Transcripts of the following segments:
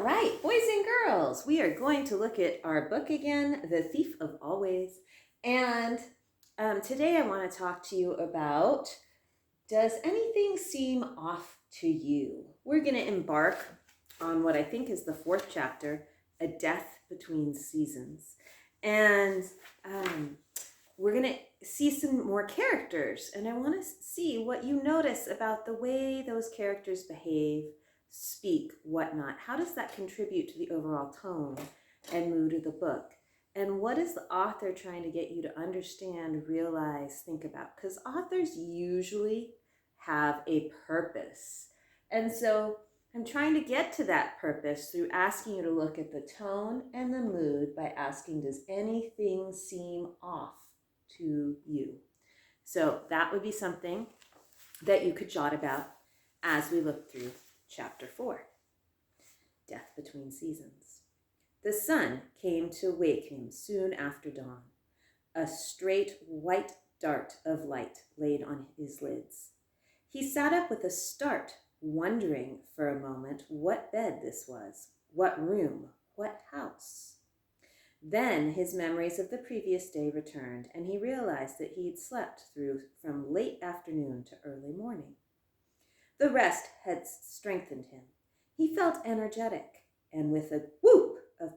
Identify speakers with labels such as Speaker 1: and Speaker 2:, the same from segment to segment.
Speaker 1: right, boys and girls, we are going to look at our book again, The Thief of Always. And today I want to talk to you about, does anything seem off to you? We're going to embark on what I think is the fourth chapter, A Death Between Seasons. And we're going to see some more characters. And I want to see what you notice about the way those characters behave, speak, whatnot. How does that contribute to the overall tone and mood of the book? And what is the author trying to get you to understand, realize, think about? Because authors usually have a purpose. And so I'm trying to get to that purpose through asking you to look at the tone and the mood by asking, does anything seem off to you? So that would be something that you could jot about as we look through Chapter 4, Death Between Seasons. The sun came to wake him soon after dawn. A straight white dart of light laid on his lids. He sat up with a start, wondering for a moment what bed this was, what room, what house. Then his memories of the previous day returned, and he realized that he'd slept through from late afternoon to early morning. The rest had strengthened him. He felt energetic, and with a whoop of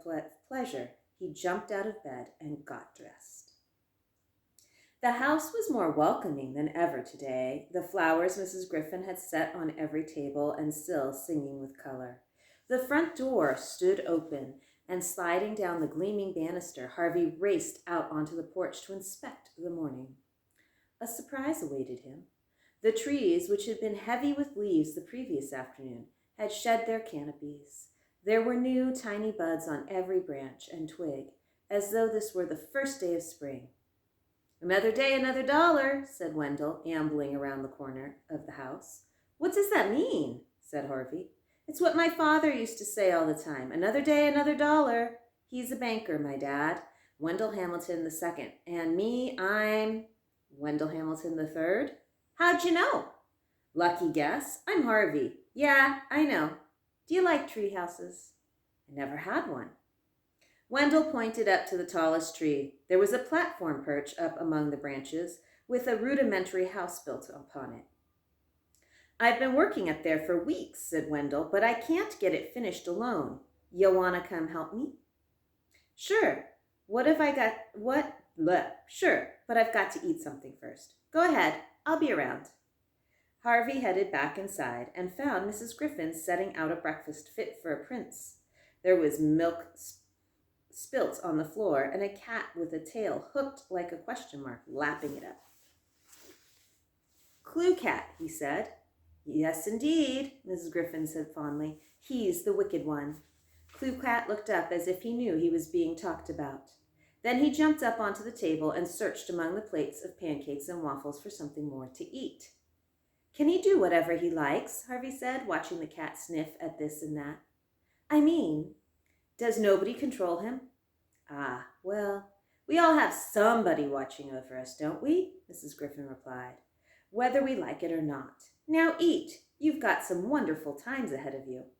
Speaker 1: pleasure, he jumped out of bed and got dressed. The house was more welcoming than ever today, the flowers Mrs. Griffin had set on every table and still singing with color. The front door stood open, and sliding down the gleaming banister, Harvey raced out onto the porch to inspect the morning. A surprise awaited him. The trees, which had been heavy with leaves the previous afternoon, had shed their canopies. There were new tiny buds on every branch and twig, as though this were the first day of spring. "Another day, another dollar," said Wendell, ambling around the corner of the house. "What does that mean?" said Harvey. "It's what my father used to say all the time. Another day, another dollar. He's a banker, my dad. Wendell Hamilton the second. And me, I'm Wendell Hamilton the third. How'd you know?" "Lucky guess. I'm Harvey." "Yeah, I know. Do you like tree houses?" "I never had one." Wendell pointed up to the tallest tree. There was a platform perch up among the branches with a rudimentary house built upon it. "I've been working up there for weeks," said Wendell, "but I can't get it finished alone. You want to come help me?" "Sure. Sure, but I've got to eat something first. Go ahead. I'll be around." Harvey headed back inside and found Mrs. Griffin setting out a breakfast fit for a prince. There was milk spilt on the floor and a cat with a tail hooked like a question mark lapping it up. "Clue Cat," he said. "Yes, indeed," Mrs. Griffin said fondly. "He's the wicked one." Clue Cat looked up as if he knew he was being talked about. Then he jumped up onto the table and searched among the plates of pancakes and waffles for something more to eat. "Can he do whatever he likes?" Harvey said, watching the cat sniff at this and that. "I mean, does nobody control him?" "Ah, well, we all have somebody watching over us, don't we?" Mrs. Griffin replied. "Whether we like it or not. Now eat. You've got some wonderful times ahead of you."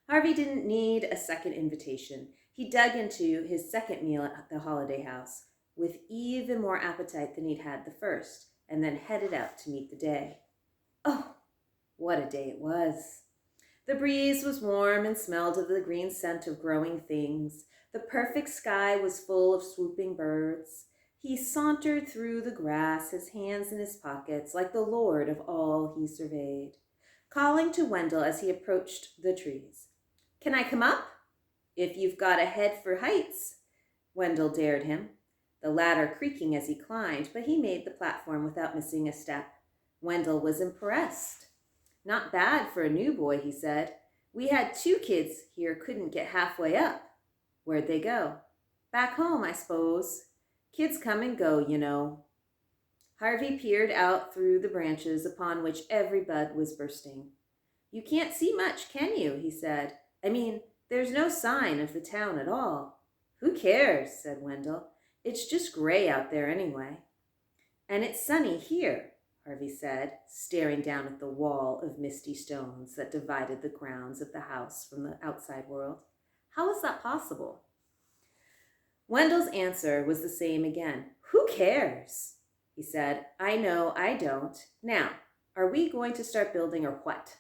Speaker 1: Harvey didn't need a second invitation. He dug into his second meal at the Holiday House with even more appetite than he'd had the first, and then headed out to meet the day. Oh, what a day it was! The breeze was warm and smelled of the green scent of growing things. The perfect sky was full of swooping birds. He sauntered through the grass, his hands in his pockets, like the lord of all he surveyed, calling to Wendell as he approached the trees. "Can I come up?" "If you've got a head for heights," Wendell dared him, the ladder creaking as he climbed, but he made the platform without missing a step. Wendell was impressed. "Not bad for a new boy," he said. "We had 2 kids here couldn't get halfway up." "Where'd they go?" "Back home, I suppose. Kids come and go, you know." Harvey peered out through the branches upon which every bud was bursting. "You can't see much, can you?" he said. "I mean, there's no sign of the town at all." "Who cares?" said Wendell. "It's just gray out there anyway." "And it's sunny here." Harvey said, staring down at the wall of misty stones that divided the grounds of the house from the outside world. How is that possible? Wendell's answer was the same again. Who cares? He said. I know I don't. Now, are we going to start building or what?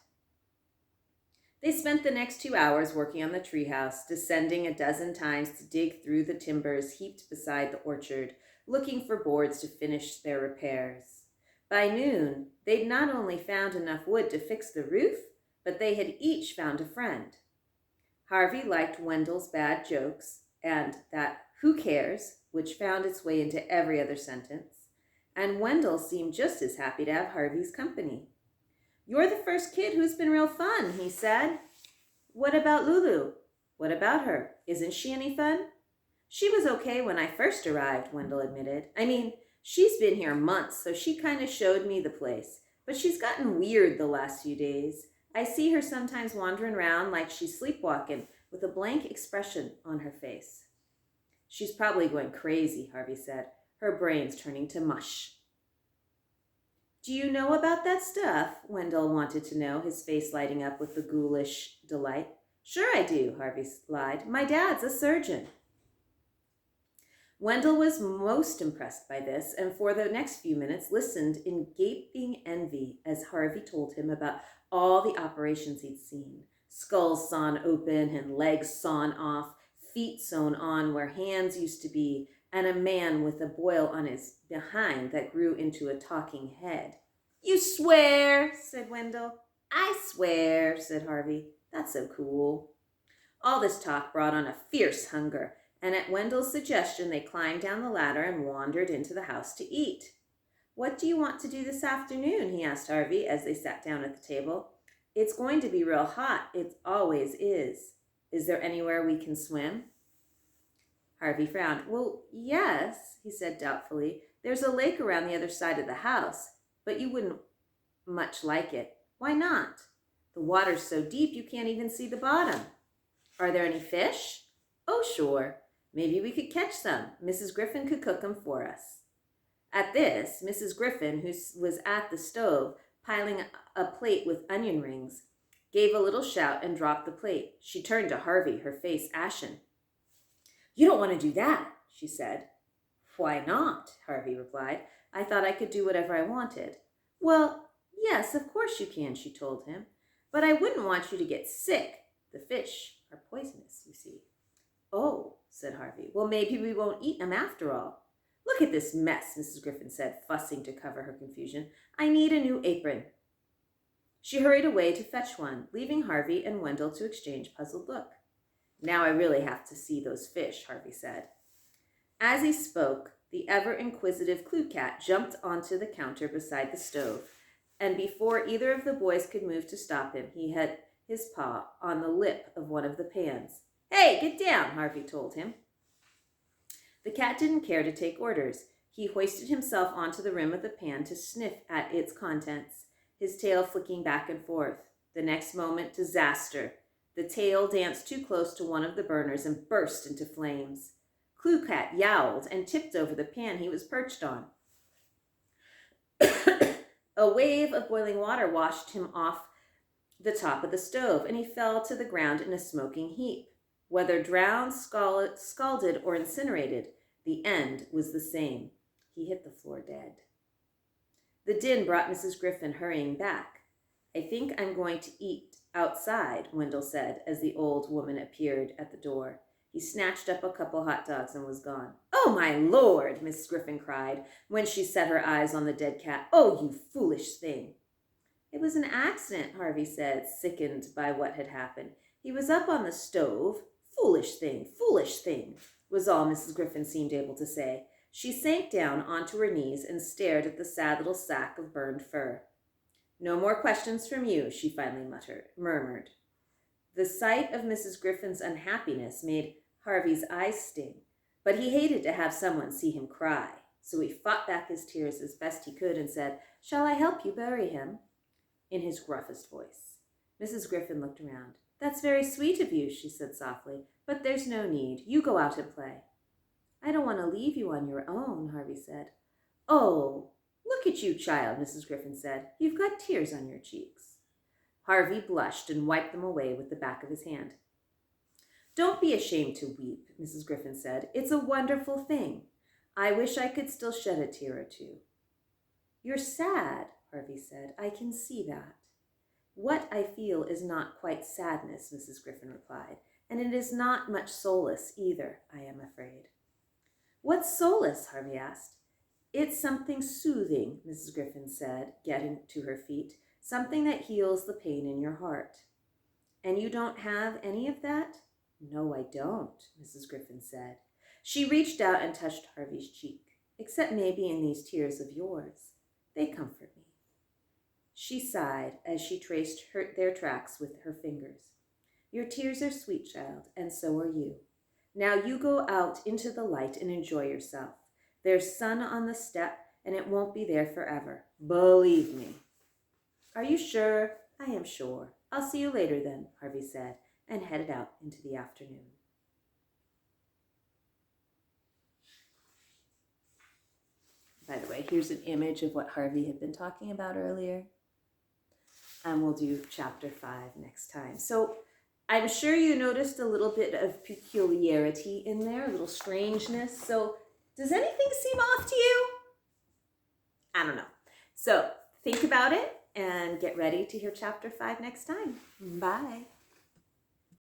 Speaker 1: They spent the next 2 hours working on the treehouse, descending a dozen times to dig through the timbers heaped beside the orchard, looking for boards to finish their repairs. By noon, they'd not only found enough wood to fix the roof, but they had each found a friend. Harvey liked Wendell's bad jokes and that "who cares," which found its way into every other sentence, and Wendell seemed just as happy to have Harvey's company. You're the first kid who's been real fun, he said. What about Lulu? What about her? Isn't she any fun? She was okay when I first arrived, Wendell admitted. I mean, she's been here months, so she kind of showed me the place. But she's gotten weird the last few days. I see her sometimes wandering around like she's sleepwalking with a blank expression on her face. She's probably going crazy, Harvey said, her brains turning to mush. Do you know about that stuff? Wendell wanted to know, his face lighting up with the ghoulish delight. Sure I do, Harvey lied. My dad's a surgeon. Wendell was most impressed by this, and for the next few minutes listened in gaping envy as Harvey told him about all the operations he'd seen. Skulls sawn open and legs sawn off, feet sewn on where hands used to be, and a man with a boil on his behind that grew into a talking head. You swear, said Wendell. I swear, said Harvey. That's so cool. All this talk brought on a fierce hunger, and at Wendell's suggestion they climbed down the ladder and wandered into the house to eat. What do you want to do this afternoon? He asked Harvey as they sat down at the table. It's going to be real hot. It always is. Is there anywhere we can swim? Harvey frowned. Well, yes, he said doubtfully. There's a lake around the other side of the house, but you wouldn't much like it. Why not? The water's so deep you can't even see the bottom. Are there any fish? Oh, sure. Maybe we could catch some. Mrs. Griffin could cook them for us. At this, Mrs. Griffin, who was at the stove, piling a plate with onion rings, gave a little shout and dropped the plate. She turned to Harvey, her face ashen. You don't want to do that, she said. Why not? Harvey replied. I thought I could do whatever I wanted. Well, yes, of course you can, she told him. But I wouldn't want you to get sick. The fish are poisonous, you see. Oh, said Harvey. Well, maybe we won't eat them after all. Look at this mess, Mrs. Griffin said, fussing to cover her confusion. I need a new apron. She hurried away to fetch one, leaving Harvey and Wendell to exchange puzzled look. Now I really have to see those fish, Harvey said. As he spoke, the ever-inquisitive Clue Cat jumped onto the counter beside the stove, and before either of the boys could move to stop him, he had his paw on the lip of one of the pans. Hey, get down, Harvey told him. The cat didn't care to take orders. He hoisted himself onto the rim of the pan to sniff at its contents, his tail flicking back and forth. The next moment, disaster. The tail danced too close to one of the burners and burst into flames. Clue Cat yowled and tipped over the pan he was perched on. A wave of boiling water washed him off the top of the stove, and he fell to the ground in a smoking heap. Whether drowned, scalded, or incinerated, the end was the same. He hit the floor dead. The din brought Mrs. Griffin hurrying back. I think I'm going to eat outside, Wendell said as the old woman appeared at the door. He snatched up a couple hot dogs and was gone. Oh, my Lord, Mrs. Griffin cried when she set her eyes on the dead cat. Oh, you foolish thing. It was an accident, Harvey said, sickened by what had happened. He was up on the stove. Foolish thing, was all Mrs. Griffin seemed able to say. She sank down onto her knees and stared at the sad little sack of burned fur. No more questions from you, she finally murmured. The sight of Mrs. Griffin's unhappiness made Harvey's eyes sting, but he hated to have someone see him cry, so he fought back his tears as best he could and said, Shall I help you bury him? In his gruffest voice. Mrs. Griffin looked around. That's very sweet of you, she said softly, but there's no need. You go out and play. I don't want to leave you on your own, Harvey said. Oh, Look at you, child, Mrs. Griffin said. You've got tears on your cheeks. Harvey blushed and wiped them away with the back of his hand. Don't be ashamed to weep, Mrs. Griffin said. It's a wonderful thing. I wish I could still shed a tear or two. You're sad, Harvey said. I can see that. What I feel is not quite sadness, Mrs. Griffin replied, and it is not much solace either, I am afraid. What's solace? Harvey asked. It's something soothing, Mrs. Griffin said, getting to her feet, something that heals the pain in your heart. And you don't have any of that? No, I don't, Mrs. Griffin said. She reached out and touched Harvey's cheek, except maybe in these tears of yours. They comfort me. She sighed as she traced their tracks with her fingers. Your tears are sweet, child, and so are you. Now you go out into the light and enjoy yourself. There's sun on the step, and it won't be there forever. Believe me. Are you sure? I am sure. I'll see you later then, Harvey said, and headed out into the afternoon. By the way, here's an image of what Harvey had been talking about earlier. And we'll do chapter 5 next time. So I'm sure you noticed a little bit of peculiarity in there, a little strangeness. So does anything seem off to you? I don't know. So think about it and get ready to hear chapter 5 next time. Bye.